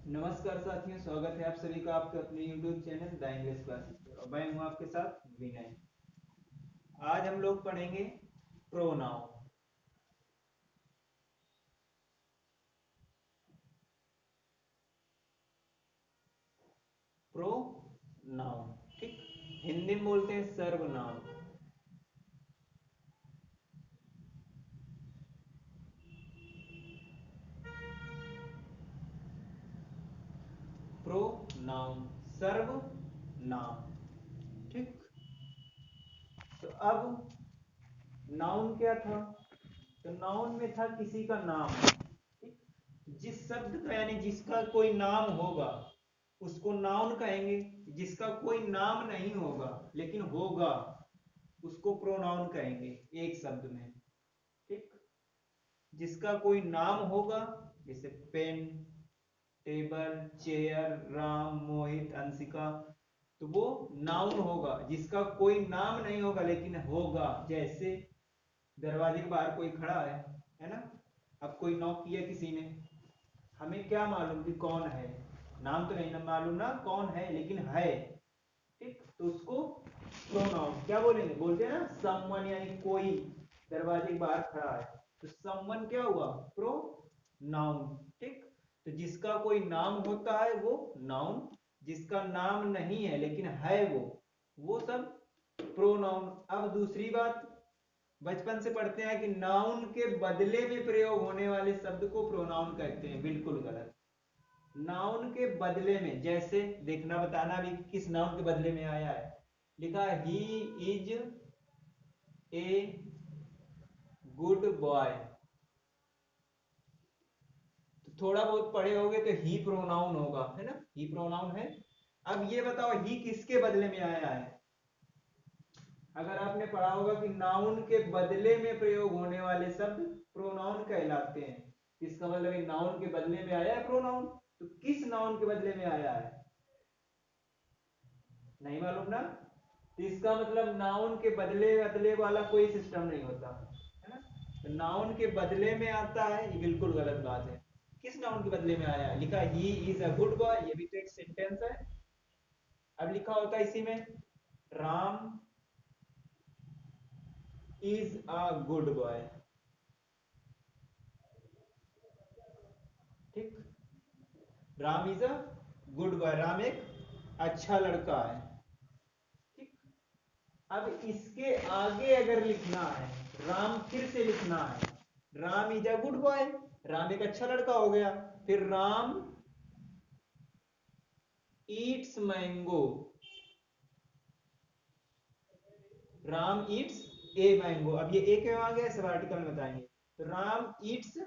नमस्कार साथियों, स्वागत है आप सभी का आपके अपने YouTube channel the English classes पर। और मैं हूं आपके साथ विनय। आज हम लोग पढ़ेंगे प्रोनाउन। प्रोनाउन, ठीक। हिंदी में बोलते हैं सर्वनाम। प्रोनाउन सर्वनाम, ठीक। तो अब नाउन क्या था? तो नाउन में था किसी का नाम, ठीक। जिस शब्द का यानी जिसका कोई नाम होगा उसको नाउन कहेंगे। जिसका कोई नाम नहीं होगा लेकिन होगा उसको प्रोनाउन कहेंगे, एक शब्द में, ठीक। जिसका कोई नाम होगा, जैसे पेन, टेबल, चेयर, राम, मोहित, अंशिका, तो वो नाउन होगा। जिसका कोई नाम नहीं होगा लेकिन होगा, जैसे दरवाजे के बाहर कोई खड़ा है ना। अब कोई नॉक किया किसी ने, हमें क्या मालूम कि कौन है? नाम तो नहीं ना मालूम ना कौन है, लेकिन है, ठीक। तो उसको प्रोनाउन क्या बोलेंगे? बोलते हैं ना समवन, यानी कोई दरवाजे के बाहर खड़ा है, तो समवन क्या हुआ? प्रोनाउन, ठीक। तो जिसका कोई नाम होता है वो नाउन, जिसका नाम नहीं है लेकिन है वो सब प्रोनाउन। अब दूसरी बात, बचपन से पढ़ते हैं कि नाउन के बदले में प्रयोग होने वाले शब्द को प्रोनाउन कहते हैं। बिल्कुल गलत। नाउन के बदले में, जैसे देखना बताना भी किस नाउन के बदले में आया है। लिखा he is a good boy, तो थोड़ा बहुत पढ़े होगे तो ही प्रोनाउन होगा, है ना। ही प्रोनाउन है। अब ये बताओ ही किसके बदले में आया है? अगर आपने पढ़ा होगा कि नाउन के बदले में प्रयोग होने वाले शब्द प्रोनाउन कहलाते हैं, इसका मतलब नाउन के बदले में आया है प्रोनाउन। तो किस नाउन के बदले में आया है? नहीं मालूम ना। तो इसका मतलब नाउन के बदले बदले वाला कोई सिस्टम नहीं होता, है ना। तो नाउन के बदले में आता है, ये बिल्कुल गलत बात है। किस नाउन के बदले में आया है? लिखा he is a good boy, ये भी तो एक सेंटेंस है। अब लिखा होता है इसी में Ram is a good boy, ठीक। Ram is a good boy, Ram एक अच्छा लड़का है, ठीक। अब इसके आगे अगर लिखना है, राम फिर से लिखना है, Ram is a good boy, Ram एक अच्छा लड़का हो गया। फिर Ram Yeats mango, Ram eats a mango. अब ये ए क्यों आ गया सब आर्टिकल में बताएंगे। तो राम ईट्स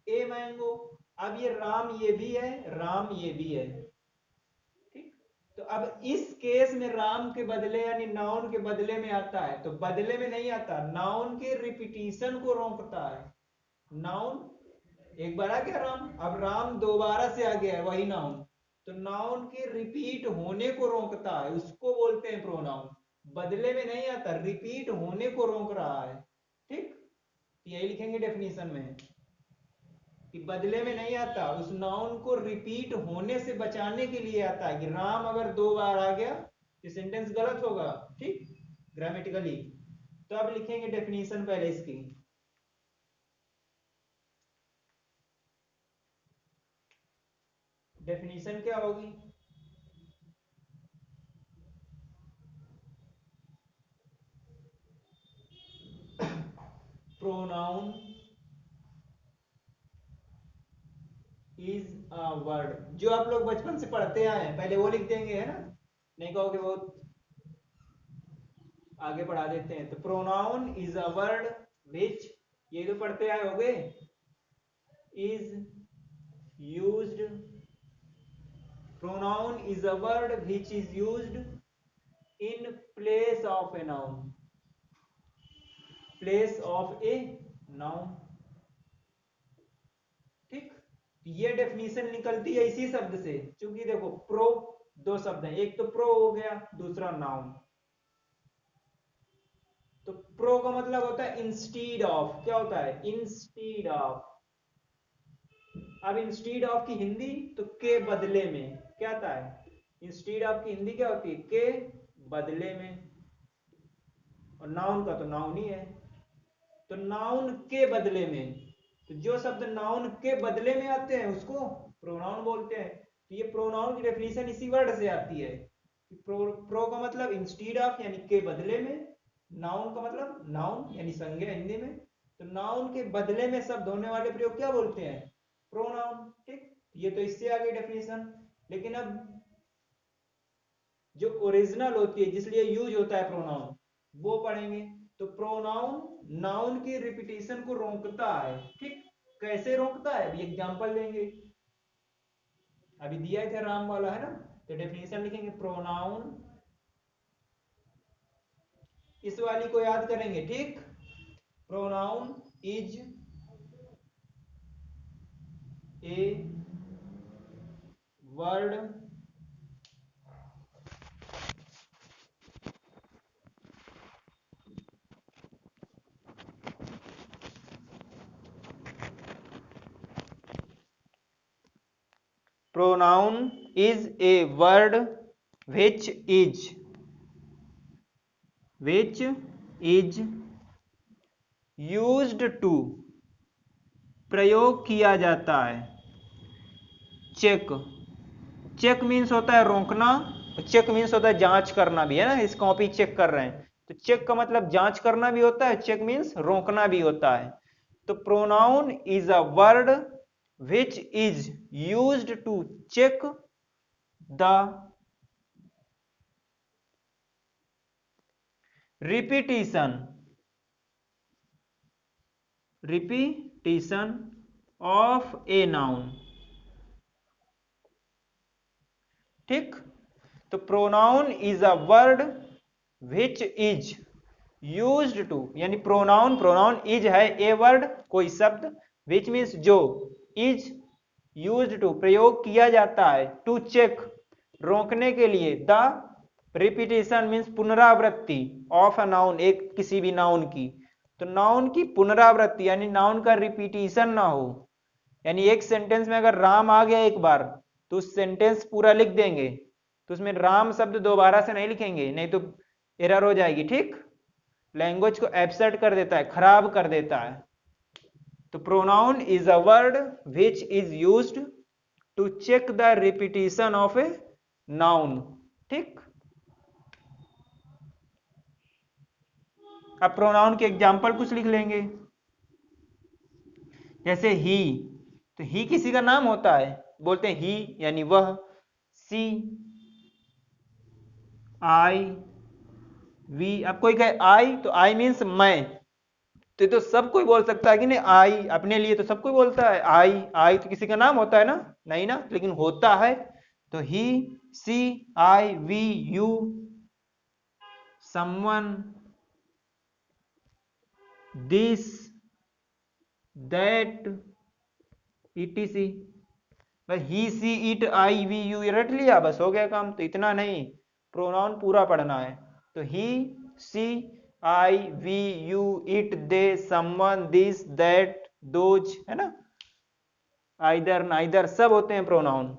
ए मैंगो। अब ये राम ये भी है, राम ये भी है, ठीक। तो अब इस केस में राम के बदले यानी नाउन के बदले में आता है, तो बदले में नहीं आता, नाउन के रिपीटिशन को रोकता है। नाउन एक बार आ गया राम, अब राम दोबारा से आ गया है वही नाउन, तो नाउन के रिपीट होने को रोकता है, उसको बोलते हैं प्रोनाउन। बदले में नहीं आता, रिपीट होने को रोक रहा है, ठीक। यही लिखेंगे डेफिनेशन में कि बदले में नहीं आता, उस नाउन को रिपीट होने से बचाने के लिए आता है। कि राम अगर दो बार आ गया तो सेंटेंस गलत होगा, ठीक, ग्रामेटिकली। तो अब लिखेंगे डेफिनेशन पहले इसकी। डेफिनेशन क्या होगी? प्रोनाउन इज अ वर्ड, जो आप लोग बचपन से पढ़ते आए हैं पहले वो लिख देंगे, है ना। नहीं कहोगे बहुत आगे बढ़ा देते हैं। तो प्रोनाउन इज अ वर्ड विच, ये तो पढ़ते आए होगे, is used, pronoun is a word which is used in place of a noun, place of a noun, ठीक। ये डेफिनेशन निकलती है इसी शब्द से, क्योंकि देखो प्रो दो शब्द हैं, एक तो प्रो हो गया, दूसरा नाउन। तो प्रो का मतलब होता है इंस्टीड ऑफ, क्या होता है? Instead of. अब इंस्टीड ऑफ की हिंदी तो के बदले में क्या आता है, इंस्टीड ऑफ की हिंदी क्या होती है, के बदले में, और नाउन का तो नाउन ही है, तो नाउन के बदले में, तो जो शब्द नाउन के बदले में आते हैं उसको प्रोनाउन बोलते हैं। तो ये प्रोनाउन की डेफिनेशन इसी वर्ड से आती है कि प्रो का मतलब इंस्टीड ऑफ यानी के बदले में, नाउन का मतलब नाउन यानी संज्ञा हिंदी में, तो नाउन के बदले में शब्द होने वाले प्रयोग क्या बोलते हैं, प्रोनाउन। ठीक, ये तो इससे आ गई डेफिनेशन। लेकिन अब जो ओरिजिनल होती है जिसलिए यूज होता है प्रोनाउन वो पढ़ेंगे। तो प्रोनाउन नाउन की रिपीटेशन को रोकता है। ठीक, कैसे रोकता है, अभी एग्जांपल लेंगे, अभी दिया था राम वाला है ना, तो डेफिनेशन लिखेंगे प्रोनाउन, इस वाली को याद करेंगे। ठीक, pronoun is a word pronoun is a word which is used to, प्रयोग किया जाता है, चेक, चेक मीन्स होता है रोकना, चेक मीन्स होता है जांच करना भी, है ना, इस कॉपी चेक कर रहे हैं तो चेक का मतलब जांच करना भी होता है, चेक मीन्स रोकना भी होता है। तो pronoun is a word which is used to check the repetition of a noun. ठीक, तो pronoun is a word which is used to, यानी प्रोनाउन, प्रोनाउन इज है ए वर्ड कोई शब्द, विच मीन्स जो, इज यूज्ड टू प्रयोग किया जाता है, टू चेक रोकने के लिए, द रिपीटेशन मीन्स पुनरावृत्ति, ऑफ अ नाउन एक किसी भी नाउन की, तो नाउन की पुनरावृत्ति यानी नाउन का रिपीटेशन ना हो, यानी एक सेंटेंस में अगर राम आ गया एक बार तो उस सेंटेंस पूरा लिख देंगे, तो उसमें राम शब्द दोबारा से नहीं लिखेंगे, नहीं तो एरर हो जाएगी। ठीक, लैंग्वेज को एब्सर्ट कर देता है, खराब कर देता है। तो pronoun is a word which is used to check the repetition of a noun. ठीक, अब प्रोनाउन के एग्जाम्पल कुछ लिख लेंगे, जैसे ही, तो ही किसी का नाम होता है, बोलते हैं ही यानी वह, सी, आई, वी, अब कोई कहे आई तो आई मीन्स मैं, तो ये तो सब कोई बोल सकता है कि नहीं, आई अपने लिए तो सब कोई बोलता है, आई, आई तो किसी का नाम होता है ना, नहीं ना, लेकिन होता है। तो he, she, I, we, you, someone, this, that, etc. बस he, she, it, I, we, you रट लिया, बस हो गया काम, तो इतना नहीं, प्रोनाउन पूरा पढ़ना है। तो he, she, I, we, you, it, they, someone, this, that, those, है ना, आइदर, नाइदर, सब होते हैं प्रोनाउन।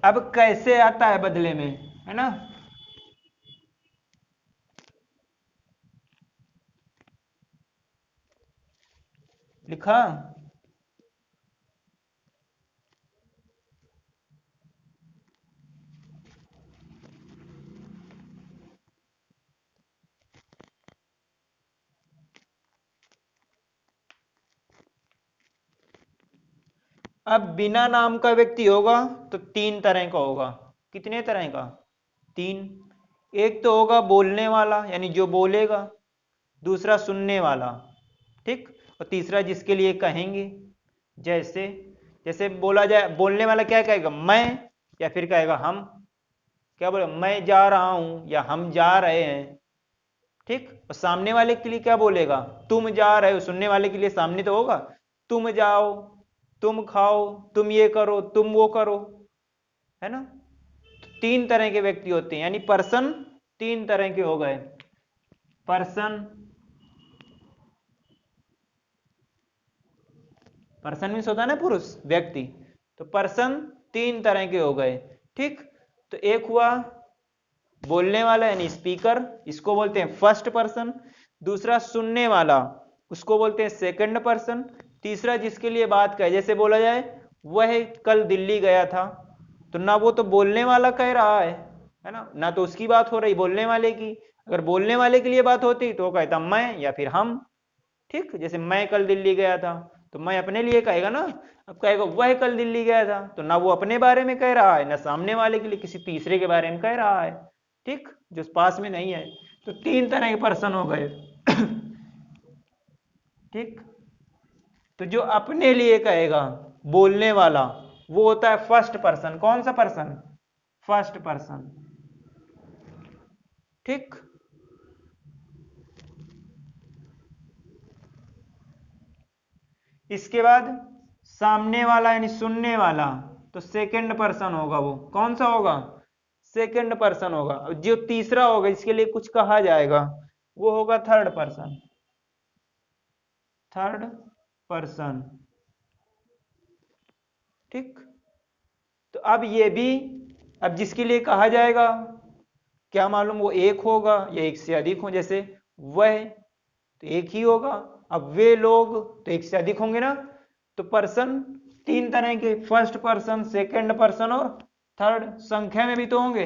अब कैसे आता है बदले में, है ना, लिखा, अब बिना नाम का व्यक्ति होगा तो तीन तरह का होगा, कितने तरह का, तीन, एक तो होगा बोलने वाला यानी जो बोलेगा, दूसरा सुनने वाला, ठीक, और तीसरा जिसके लिए कहेंगे, जैसे, जैसे बोला जाए, बोलने वाला क्या कहेगा, मैं, या फिर कहेगा हम, क्या बोले, मैं जा रहा हूं या हम जा रहे हैं। ठीक, और सामने वाले के लिए क्या बोलेगा, तुम जा रहे हो, सुनने वाले के लिए सामने तो होगा, तुम जाओ, तुम खाओ, तुम ये करो, तुम वो करो, है ना। तो तीन तरह के व्यक्ति होते हैं, यानी पर्सन तीन तरह के हो गए, पर्सन, पर्सन मीन्स होता है ना पुरुष, व्यक्ति। तो पर्सन 3 तरह के हो गए, ठीक। तो एक हुआ बोलने वाला यानी स्पीकर, इसको बोलते हैं फर्स्ट पर्सन। दूसरा सुनने वाला, उसको बोलते हैं सेकंड पर्सन। तीसरा जिसके लिए बात कहे, जैसे बोला जाए वह कल दिल्ली गया था, तो ना वो तो बोलने वाला कह रहा है ना तो उसकी बात हो रही बोलने वाले की। अगर बोलने वाले के लिए बात होती तो वो कहता मैं या फिर हम, ठीक। जैसे मैं कल दिल्ली गया था, तो मैं अपने लिए कहेगा ना। अब कहेगा वह कल दिल्ली गया था, तो ना वो अपने बारे में कह रहा है ना सामने वाले के लिए किसी तीसरे के बारे में कह रहा है, ठीक, जो पास में नहीं है। तो 3 तरह के पर्सन हो गए ठीक। तो जो अपने लिए कहेगा बोलने वाला, वो होता है फर्स्ट पर्सन। कौन सा पर्सन? फर्स्ट पर्सन, ठीक। इसके बाद सामने वाला यानी सुनने वाला, तो सेकंड पर्सन होगा। वो कौन सा होगा? सेकंड पर्सन होगा। जो तीसरा होगा इसके लिए कुछ कहा जाएगा, वो होगा थर्ड पर्सन। थर्ड पर्सन, ठीक। तो अब ये भी, अब जिसके लिए कहा जाएगा क्या मालूम वो एक होगा या एक से अधिक हो। जैसे वह तो एक ही होगा, अब वे लोग तो एक से अधिक होंगे ना। तो पर्सन 3 तरह के, फर्स्ट पर्सन, सेकंड पर्सन और थर्ड। संख्या में भी तो होंगे।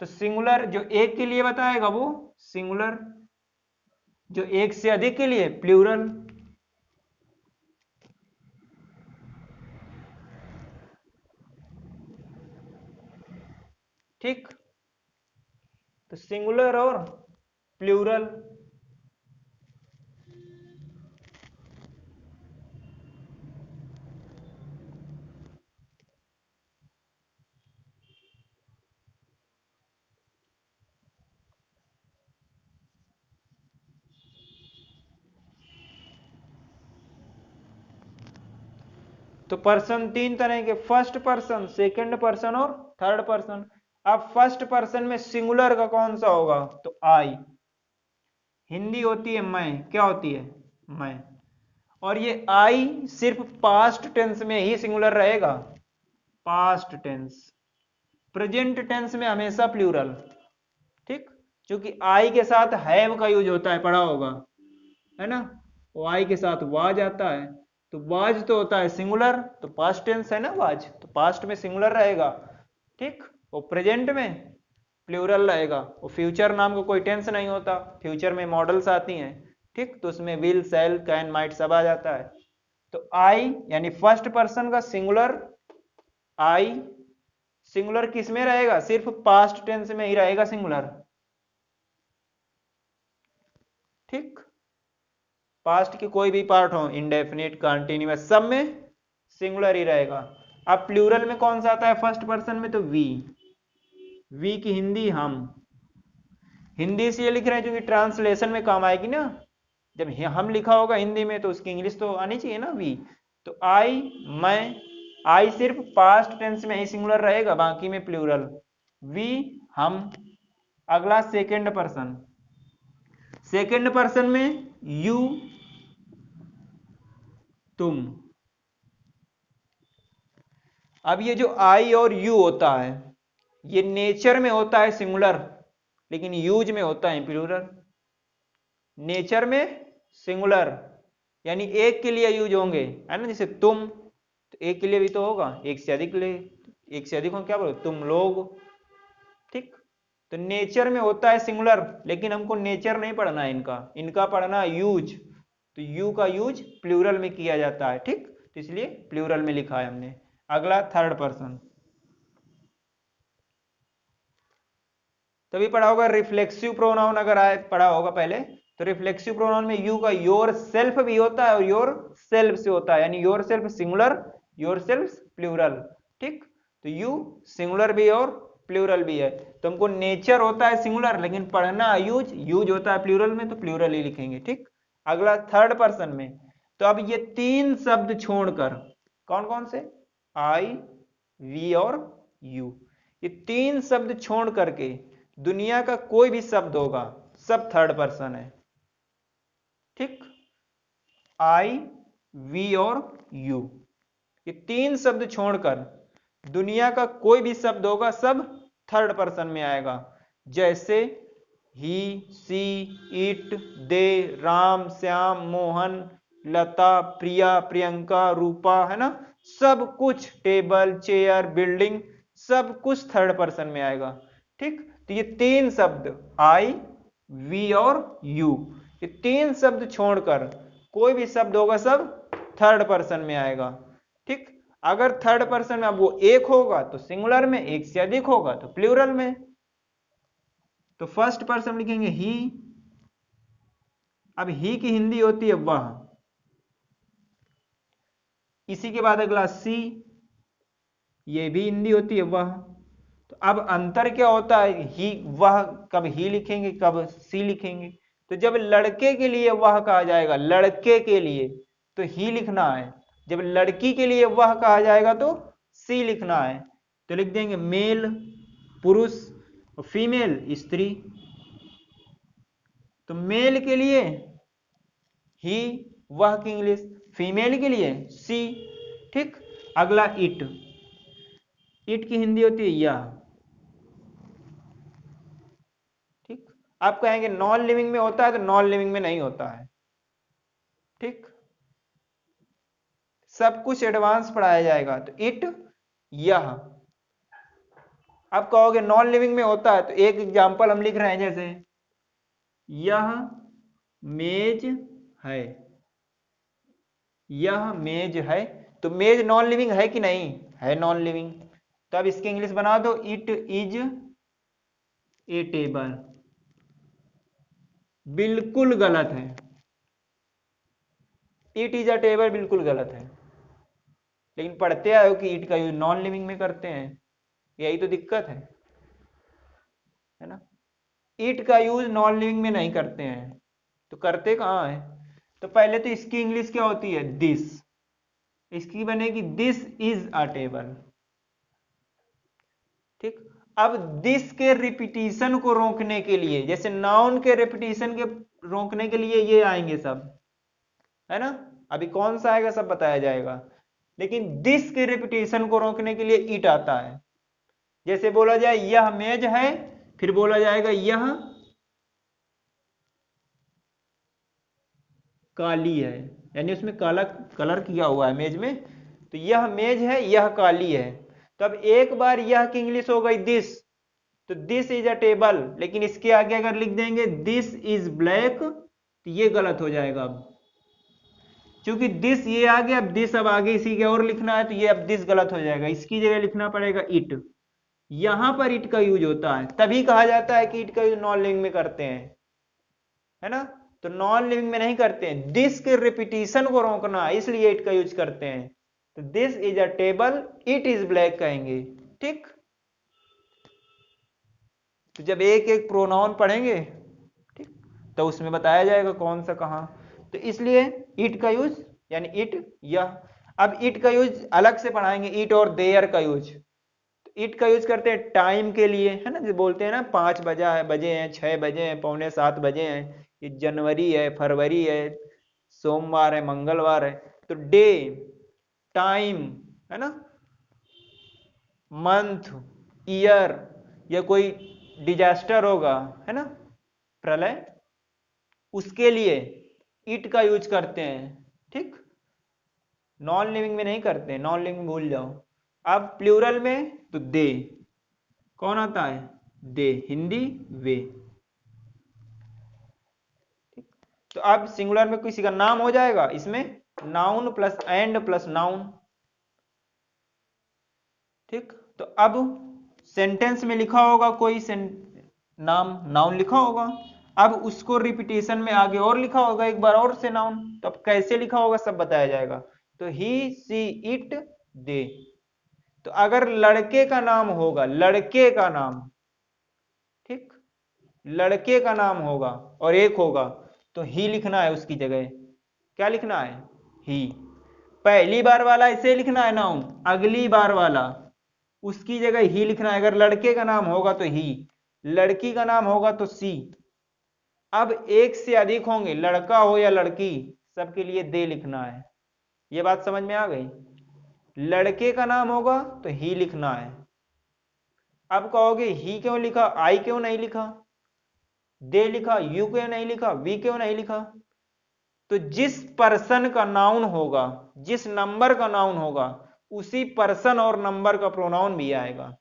तो सिंगुलर जो एक के लिए बताएगा वो सिंगुलर, जो एक से अधिक के लिए प्लूरल, ठीक। तो सिंगुलर और प्लूरल। तो पर्सन 3 तरह के, फर्स्ट पर्सन, सेकंड पर्सन और थर्ड पर्सन। अब फर्स्ट पर्सन में सिंगुलर का कौन सा होगा? तो आई। हिंदी होती है मैं, क्या होती है? मैं। और ये आई सिर्फ पास्ट टेंस में ही सिंगुलर रहेगा, पास्ट टेंस। प्रेजेंट टेंस में हमेशा प्लूरल, ठीक। क्योंकि आई के साथ हैव का यूज होता है, पढ़ा होगा है ना। वो आई के साथ वाज आता है, तो वाज तो होता है सिंगुलर, तो पास्ट टेंस है ना वाज, तो पास्ट में सिंगुलर रहेगा, ठीक। वो प्रेजेंट में प्लूरल रहेगा। वो फ्यूचर नाम का कोई टेंस नहीं होता, फ्यूचर में मॉडल्स आती हैं, ठीक। तो उसमें विल, शैल, कैन, माइट सब आ जाता है। तो आई यानी फर्स्ट पर्सन का सिंगुलर आई, सिंगुलर किस में रहेगा? सिर्फ पास्ट टेंस में ही रहेगा सिंगुलर, ठीक। पास्ट के कोई भी पार्ट हो, इंडेफिनिट, कंटीन्यूअस, सब में सिंगुलर ही रहेगा। अब प्लूरल में कौन सा आता है फर्स्ट पर्सन में? तो वी। वी की हिंदी हम। हिंदी इसलिए लिख रहे हैं क्योंकि ट्रांसलेशन में काम आएगी ना। जब हम लिखा होगा हिंदी में तो उसकी इंग्लिश तो आनी चाहिए ना, वी। तो आई, मैं। आई सिर्फ पास्ट टेंस में ही सिंगुलर रहेगा, बाकी में प्लूरल। वी हम। अगला सेकंड पर्सन, सेकंड पर्सन में यू तुम। अब ये जो आई और यू होता है, ये नेचर में होता है सिंगुलर, लेकिन यूज में होता है प्लूरल। नेचर में सिंगुलर यानी एक के लिए यूज होंगे, है ना। जैसे तुम, तो एक के लिए भी तो होगा, एक से अधिक ले, एक से अधिक हो क्या बोलो? तुम लोग, ठीक। तो नेचर में होता है सिंगुलर, लेकिन हमको नेचर नहीं पढ़ना है इनका, इनका पढ़ना है यूज। तो यू का यूज प्लूरल में किया जाता है, ठीक। तो इसलिए प्लूरल में लिखा है हमने। अगला थर्ड पर्सन, तभी पढ़ा होगा रिफ्लेक्सिव प्रोनाउन, अगर आए पढ़ा होगा पहले। तो रिफ्लेक्सिव प्रोनाउन में यू का योर सेल्फ भी होता है और योर सेल्फ से होता है, यानी yourself singular, yourself plural, ठीक। तो यू सिंगुलर भी और प्लूरल भी है। तो हमको नेचर होता है सिंगुलर, लेकिन पढ़ना यूज, यूज होता है प्लूरल में, तो प्लूरल ही लिखेंगे, ठीक। अगला थर्ड पर्सन में, तो अब ये 3 शब्द छोड़कर, कौन कौन से? आई, वी और यू। ये 3 शब्द छोड़ करके दुनिया का कोई भी शब्द होगा, सब थर्ड पर्सन है, ठीक। आई, वी और यू। ये 3 शब्द छोड़कर दुनिया का कोई भी शब्द होगा सब थर्ड पर्सन में आएगा। जैसे ही, सी, इट, दे, राम, श्याम, मोहन, लता, प्रिया, प्रियंका, रूपा, है ना, सब कुछ, टेबल, चेयर, बिल्डिंग, सब कुछ थर्ड पर्सन में आएगा। ठीक, तो ये 3 शब्द आई, वी और यू, ये 3 शब्द छोड़कर कोई भी शब्द होगा सब थर्ड पर्सन में आएगा। ठीक, अगर थर्ड पर्सन में अब वो एक होगा तो सिंगुलर में, एक से अधिक होगा तो प्लूरल में। तो फर्स्ट पर्सन लिखेंगे ही। अब ही की हिंदी होती है वह। इसी के बाद अगला सी, ये भी हिंदी होती है वह। तो अब अंतर क्या होता है, ही वह कब ही लिखेंगे कब सी लिखेंगे। तो जब लड़के के लिए वह कहा जाएगा, लड़के के लिए, तो ही लिखना है। जब लड़की के लिए वह कहा जाएगा तो सी लिखना है। तो लिख देंगे मेल पुरुष और फीमेल स्त्री। तो मेल के लिए ही, वह की इंग्लिश, फीमेल के लिए सी। ठीक, अगला इट, इट की हिंदी होती है यह। ठीक, आप कहेंगे नॉन लिविंग में होता है, तो नॉन लिविंग में नहीं होता है। ठीक, सब कुछ एडवांस पढ़ाया जाएगा। तो इट, यह। आप कहोगे नॉन लिविंग में होता है, तो एक एग्जांपल हम लिख रहे हैं, जैसे यह मेज है, यह मेज है। तो मेज नॉन लिविंग है कि नहीं है, नॉन लिविंग। तो अब इसकी इंग्लिश बना दो, इट इज ए टेबल। बिल्कुल गलत है, इट इज अ टेबल बिल्कुल गलत है। लेकिन पढ़ते आए हो कि इट का यूज नॉन लिविंग में करते हैं, यही तो दिक्कत है ना। इट का यूज नॉन लिविंग में नहीं करते हैं, तो करते कहाँ है। तो पहले तो इसकी इंग्लिश क्या होती है, दिस। इसकी बनेगी दिस इज अ टेबल। ठीक, अब दिस के रिपीटिशन को रोकने के लिए, जैसे नाउन के रिपीटिशन के रोकने के लिए ये आएंगे सब, है ना। अभी कौन सा आएगा सब बताया जाएगा, लेकिन दिस के रिपीटिशन को रोकने के लिए इट आता है। जैसे बोला जाए यह मेज है, फिर बोला जाएगा यह काली है, यानी उसमें काला कलर किया हुआ है मेज में। तो यह मेज है, यह काली है। तो अब एक बार यह की इंग्लिश हो गई दिस, तो दिस इज अ टेबल। लेकिन इसके आगे अगर लिख देंगे दिस इज ब्लैक, तो ये गलत हो जाएगा। अब क्योंकि दिस ये आ गया, अब दिस अब आगे इसी के और लिखना है, तो ये अब दिस गलत हो जाएगा। इसकी जगह लिखना पड़ेगा इट। यहां पर इट का यूज होता है, तभी कहा जाता है कि इट का यूज नॉन लिविंग में करते हैं, है ना। तो नॉन लिविंग में नहीं करते हैं, दिस के रिपीटिशन को रोकना, इसलिए इट का यूज करते हैं। तो this is a table, it is black कहेंगे। ठीक, तो जब एक एक प्रोनाउन पढ़ेंगे, ठीक, तो उसमें बताया जाएगा कौन सा कहां। तो इसलिए इट का यूज, यानी इट, यह। अब इट का यूज अलग से पढ़ाएंगे, इट और देयर का यूज। इट का यूज करते हैं टाइम के लिए, है ना, जो बोलते हैं ना 5 बजा है, बजे हैं, 6 बजे हैं, पौने 7 बजे हैं, ये जनवरी है, फरवरी है, सोमवार है, मंगलवार है। तो डे, टाइम, है ना, मंथ, ईयर, या कोई डिजास्टर होगा, है ना, प्रलय, उसके लिए इट का यूज करते हैं। ठीक, नॉन लिविंग में नहीं करते, नॉन लिविंग भूल जाओ। अब प्लूरल में तो दे, कौन आता है, दे, हिंदी वे। तो अब सिंगुलर में किसी का नाम हो जाएगा, इसमें noun plus and plus noun. ठीक, तो अब सेंटेंस में लिखा होगा कोई नाम, नाउन लिखा होगा, अब उसको रिपीटेशन में आगे और लिखा होगा एक बार और से नाउन। तो अब कैसे लिखा होगा सब बताया जाएगा। तो ही, सी, इट, दे। तो अगर लड़के का नाम होगा, लड़के का नाम, ठीक, लड़के का नाम होगा और एक होगा, तो ही लिखना है उसकी जगह। क्या लिखना है, ही। पहली बार वाला इसे लिखना है नाउन, अगली बार वाला उसकी जगह ही लिखना है। अगर लड़के का नाम होगा तो ही, लड़की का नाम होगा तो सी। अब एक से अधिक होंगे, लड़का हो या लड़की, सबके लिए दे लिखना है। ये बात समझ में आ गई। लड़के का नाम होगा तो ही लिखना है। अब कहोगे ही क्यों लिखा, आई क्यों नहीं लिखा, दे लिखा, यू क्यों नहीं लिखा, वी क्यों नहीं लिखा? तो जिस पर्सन का नाउन होगा, जिस नंबर का नाउन होगा, उसी पर्सन और नंबर का प्रोनाउन भी आएगा।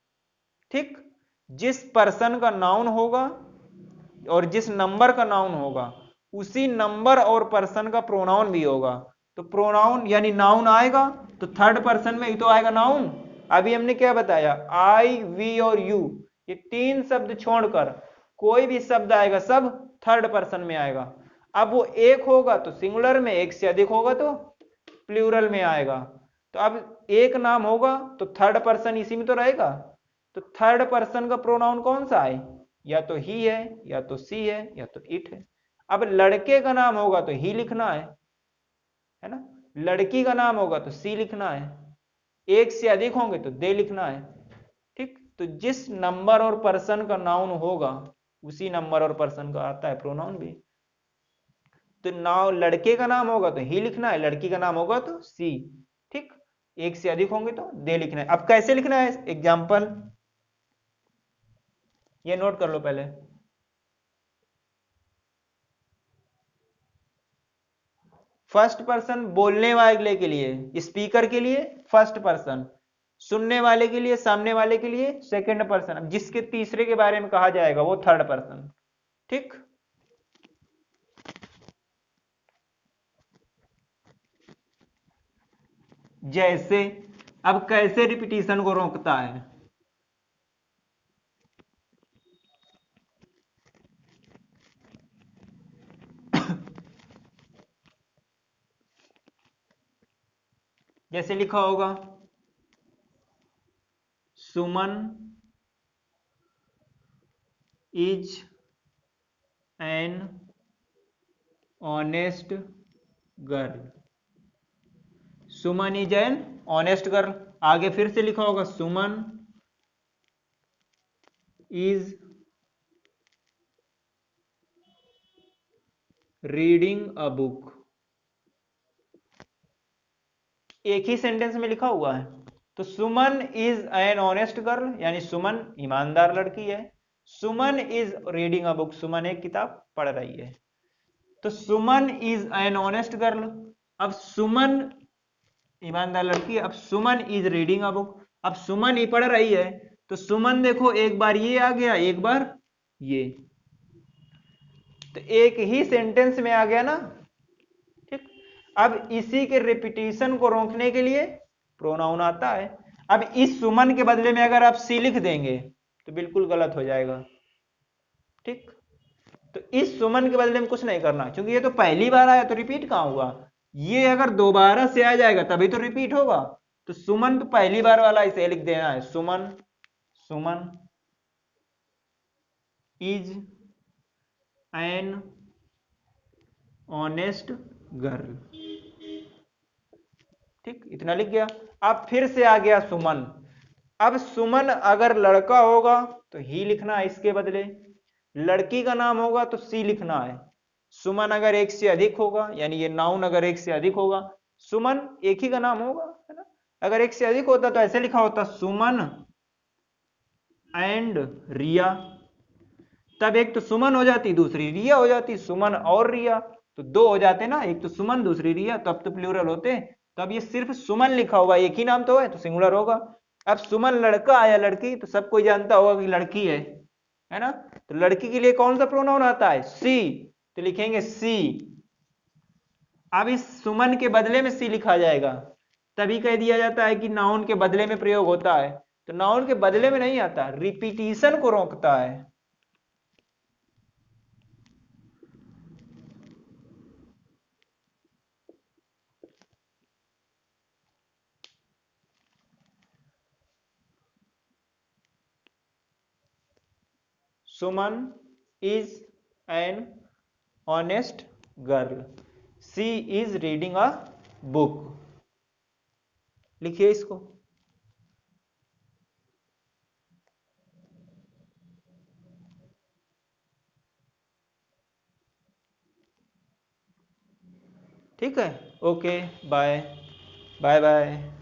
ठीक, जिस पर्सन का नाउन होगा और जिस नंबर का नाउन होगा, उसी नंबर और पर्सन का प्रोनाउन भी होगा। तो प्रोनाउन यानी नाउन आएगा तो थर्ड पर्सन में ही तो आएगा नाउन। अभी हमने क्या बताया, आई, वी और यू, ये तीन शब्द छोड़कर कोई भी शब्द आएगा सब थर्ड पर्सन में आएगा। अब वो एक होगा तो सिंगुलर में, एक से अधिक होगा तो प्लूरल में आएगा। तो अब एक नाम होगा तो थर्ड पर्सन इसी में तो रहेगा। तो थर्ड पर्सन का प्रोनाउन कौन सा है, या तो ही है, या तो सी है, या तो इट है। अब लड़के का नाम होगा तो ही लिखना है ना, लड़की का नाम होगा तो सी लिखना है, एक से अधिक होंगे तो दे लिखना है। ठीक, तो जिस नंबर और पर्सन का नाउन होगा उसी नंबर और पर्सन का आता है प्रोनाउन भी। तो नाउ लड़के का नाम होगा तो ही लिखना है, लड़की का नाम होगा तो सी। ठीक, एक से अधिक होंगे तो दे लिखना है। अब कैसे लिखना है, एग्जाम्पल ये नोट कर लो पहले। फर्स्ट पर्सन बोलने वाले के लिए, स्पीकर के लिए फर्स्ट पर्सन, सुनने वाले के लिए, सामने वाले के लिए सेकंड पर्सन, जिसके तीसरे के बारे में कहा जाएगा वो थर्ड पर्सन। ठीक, जैसे अब कैसे रिपीटिशन को रोकता है, जैसे लिखा होगा Suman is an honest girl, Suman is an honest girl. आगे फिर से लिखा होगा Suman is reading a book. एक ही सेंटेंस में लिखा हुआ है। तो Suman is an honest girl यानी सुमन ईमानदार लड़की है, Suman is reading a book, Suman एक किताब पढ़ रही है। तो Suman is an honest girl, अब सुमन ईमानदार लड़की है, अब Suman is reading a book, अब सुमन ही पढ़ रही है। तो सुमन देखो एक बार ये आ गया, एक बार ये, तो एक ही सेंटेंस में आ गया ना। ठीक, अब इसी के रिपीटिशन को रोकने के लिए प्रोनाउन आता है। अब इस सुमन के बदले में अगर आप सी लिख देंगे तो बिल्कुल गलत हो जाएगा। ठीक, तो इस सुमन के बदले में कुछ नहीं करना, क्योंकि ये तो पहली बार आया तो रिपीट कहां हुआ, ये अगर दोबारा से आ जाएगा तभी तो रिपीट होगा। तो सुमन तो पहली बार वाला इसे लिख देना है, सुमन, सुमन इज एन ऑनेस्ट गर्ल। ठीक, इतना लिख गया। अब फिर से आ गया सुमन, अब सुमन अगर लड़का होगा तो ही लिखना है इसके बदले, लड़की का नाम होगा तो सी लिखना है। सुमन अगर एक से अधिक होगा यानी ये नाउन अगर एक से अधिक होगा, सुमन एक ही का नाम होगा, है ना, अगर एक से अधिक होता तो ऐसे लिखा होता सुमन एंड रिया, तब एक तो सुमन हो जाती दूसरी रिया हो जाती, सुमन और रिया तो दो हो जाते ना, एक तो सुमन दूसरी रिया, तब तो प्लूरल होते। तो अब ये सिर्फ सुमन लिखा हुआ, एक ही नाम तो है तो सिंगुलर होगा। अब सुमन लड़का या लड़की, तो सब कोई जानता होगा कि लड़की है ना, तो लड़की के लिए कौन सा प्रोनाउन आता है, सी, तो लिखेंगे सी। अब इस सुमन के बदले में सी लिखा जाएगा, तभी कह दिया जाता है कि नाउन के बदले में प्रयोग होता है। तो नाउन के बदले में नहीं आता, रिपीटिशन को रोकता है। Suman is an honest girl, she is reading a book. लिखिए इसको। ठीक है, ओके, बाय बाय बाय।